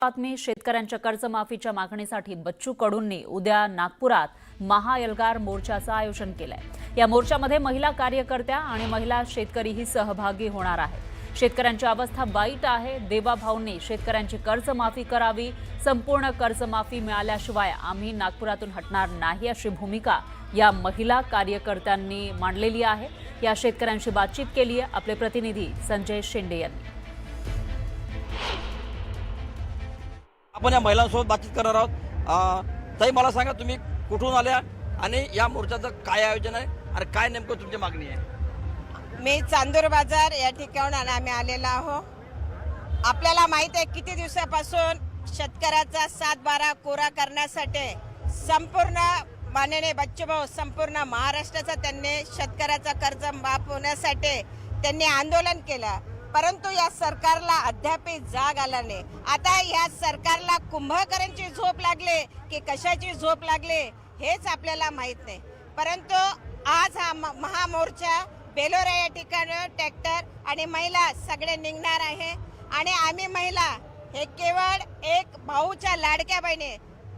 बातमी शेतकऱ्यांच्या कर्जमाफीच्या मागणीसाठी बच्चू कडूंनी उद्या नागपुरात महाएल्गार मोर्चाचं आयोजन केलंय। या मोर्चामध्ये महिला कार्यकर्त्या आणि महिला शेतकरीही सहभागी होणार आहेत। शेतकऱ्यांची अवस्था वाईट आहे। देवाभाऊंनी शेतकऱ्यांची कर्जमाफी करावी। संपूर्ण कर्जमाफी मिळाल्याशिवाय आम्ही नागपुरातून हटणार नाही अशी भूमिका या महिला कार्यकर्त्यांनी मांडलेली आहे। या शेतकऱ्यांशी बातचीत केली आहे आपले प्रतिनिधी संजय शेंडे यांनी। आपण या महिलांसोबत बातचीत करणार आहोत। ताई, मला सांगा तुम्ही कुठून आल्या आणि या मोर्चाचं काय आयोजन आहे आणि काय नेमकं तुमची मागणी आहे? मी चांदूर बाजार या ठिकाणी आम्ही आलेलो आहोत। आपल्याला माहित आहे किती दिवसापासून शेतकऱ्याचा 7/12 कोरा करण्यासाठी संपूर्ण माननीय बच्चूभाऊ संपूर्ण महाराष्ट्राचा त्यांनी शेतकऱ्याचा कर्ज माफ होण्यासाठी त्यांनी आंदोलन केलं, परंतु या सरकारला अद्याप जाग आला नाही। आता या सरकारला कुंभकर्णाची झोप लागले की कशाची झोप लागले हेच आपल्याला माहित नाही। परंतु आज हा महामोर्चा बेलोरा या ठिकाणी ट्रॅक्टर आणि महिला सगळे निघणार आहे आणि आम्ही महिला हे केवळ एक भाऊच्या लाडक्या बहिणी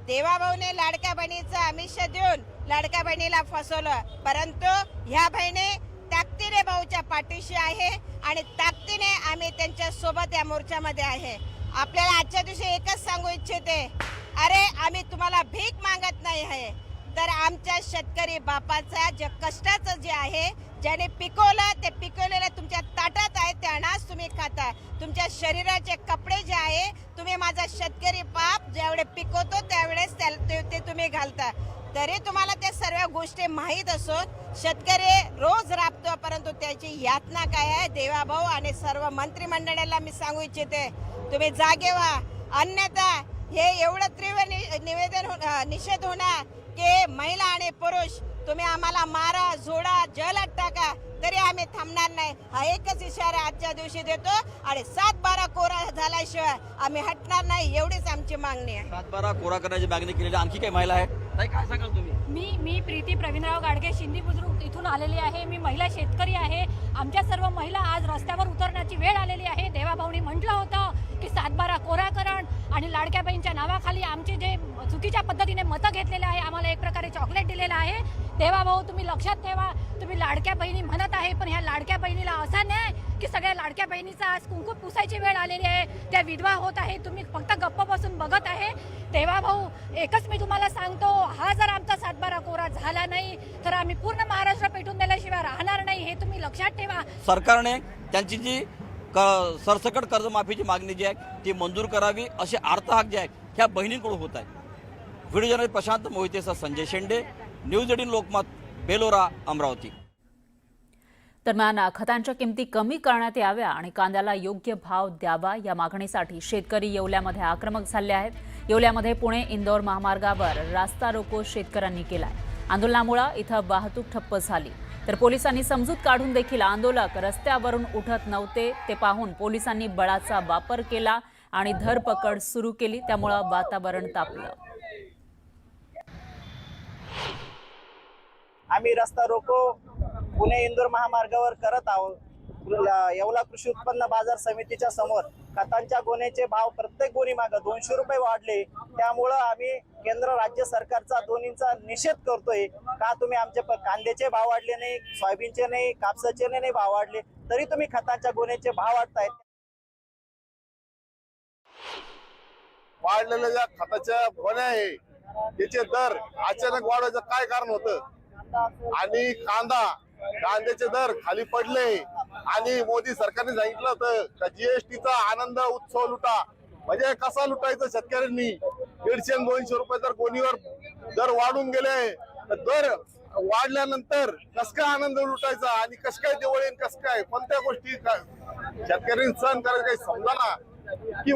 देवाभाऊने लाडक्या बहिणीचं आमिष देऊन लाडक्या बहिणीला फसवलं, परंतु ह्या बहिणी ताकदीने भाऊच्या पाठीशी आहे आणि ताकदीने आम्ही त्यांच्या सोबत या मोर्चामध्ये आहे। आपल्याला आजच्या दिवशी एकच सांगू इच्छिते, अरे आम्ही तुम्हाला भीक मागत नाही आहे, तर आमच्या शेतकरी बापाचा जे कष्टाचं जे आहे ज्याने पिकवलं ते पिकवलेलं तुमच्या ताटात आहे ते अनाज तुम्ही खाता। तुमच्या शरीराचे कपडे जे आहे तुम्ही माझा शेतकरी बाप जेवढे पिकवतो त्यावेळेस ते तुम्ही घालता, तरी तुम्हाला त्या सर्व गोष्टी माहीत असून शेतकरी रोज राबतो, परंतु त्याची यातना काय आहे? देवाभाऊ आणि सर्व मंत्रिमंडळाला मी सांगू इच्छिते, तुम्ही जागे व्हा, अन्यथा हे एवढं तीव्र निषेध होणार की महिला आणि पुरुष तुम्ही आम्हाला मारा, झोडा, जलात टाका तरी आम्ही थांबणार नाही। हा एकच इशारा आजच्या दिवशी देतो आणि 7/12 कोरा झाल्याशिवाय आम्ही हटणार नाही, एवढीच आमची मागणी आहे। 7/12 कोरा करण्याची मागणी केलेली आणखी काही महिला आहे? ताई, काय सांगाल तुम्ही? मी प्रीती प्रवीणराव गाडगे शिंदी बुद्रुक इथून आलेली आहे। मी महिला शेतकरी आहे। आमच्या सर्व महिला आज रस्त्यावर उतरण्याची वेळ आलेली आहे। देवाभाऊंनी म्हटलं होतं की 7/12 कोराकरण आणि लाडक्या बहिणीच्या नावाखाली आमचे जे चुकीच्या पद्धतीने मतं घेतलेले आहे, आम्हाला एक प्रकारे चॉकलेट दिलेलं आहे। देवाभाऊ तुम्ही लक्षात ठेवा, तुम्ही लाडक्या बहिणी म्हणत आहे, पण ह्या लाडक्या बहिणीला असं नाही की सगळ्या लाडक्या बहिणीचा आज कुंकू पुसायची वेळ आलेली आहे, त्या विधवा होत आहे, तुम्ही फक्त गप्प बसून बघत आहे। देवाभाऊ एकच मी तुम्हाला सांगतो, हा जर आमचा 7/12 कोरा झाला नाही तर आम्ही पूर्ण महाराष्ट्र पेटून दिल्याशिवाय राहणार नाही, हे तुम्ही लक्षात ठेवा। सरकारने त्यांची जी सरसकट कर्जमाफीची मागणी जी आहे ती मंजूर करावी असे अर्थहाक जे आहे ह्या बहिणींकडून होत आहे। व्हिडिओ जर्नलिस्ट प्रशांत मोहितेसह संजय शेंडे, न्यूज 18 लोकमत, बेलोरा, अमरावती। दरम्यान खतांच्या किमती कमी करण्यात याव्या आणि कांद्याला योग्य भाव द्यावा या मागणीसाठी शेतकरी येवल्यामध्ये आक्रमक झाले आहेत। येवल्यामध्ये पुणे इंदोर महामार्गावर रास्ता रोको शेतकऱ्यांनी केलाय। आंदोलनामुळे इथं वाहतूक ठप्प झाली, तर पोलिसांनी समजूत काढून देखील आंदोलक रस्त्यावरून उठत नव्हते। ते पाहून पोलिसांनी बळाचा वापर केला आणि धरपकड सुरू केली, त्यामुळे वातावरण तापलं। आम्ही रस्ता रोको पुणे इंदोर महामार्गावर करत आहोत। येवला कृषी उत्पन्न बाजार समितीच्या समोर खतांच्या गोण्याचे भाव प्रत्येक गोणी मागे 200 रुपये वाढले, त्यामुळं आम्ही केंद्र राज्य सरकारचा दोन्हींचा निषेध करतोय। का तुम्ही आमचे कांद्याचे भाव वाढले नाही, सोयाबीनचे नाही, कापसाचे नाही भाव वाढले, तरी तुम्ही खतांच्या गोण्याचे भाव वाढतायत। वाढलेल्या ज्या खताच्या गोण्या आहे त्याचे दर अचानक वाढवायचं काय कारण होतं? आणि कांद्याचे दर खाली पडले आणि मोदी सरकारने सांगितलं होतं का जीएसटीचा आनंद उत्सव लुटा, म्हणजे कसा लुटायचा शेतकऱ्यांनी? 150-200 रुपये जर गोणीवर दर वाढून गेले, दर वाढल्यानंतर कस काय आनंद लुटायचा आणि कस काय दिवाळी, कस काय कोणत्या गोष्टी शेतकऱ्यांनी सहन करायचं काही समजा ना की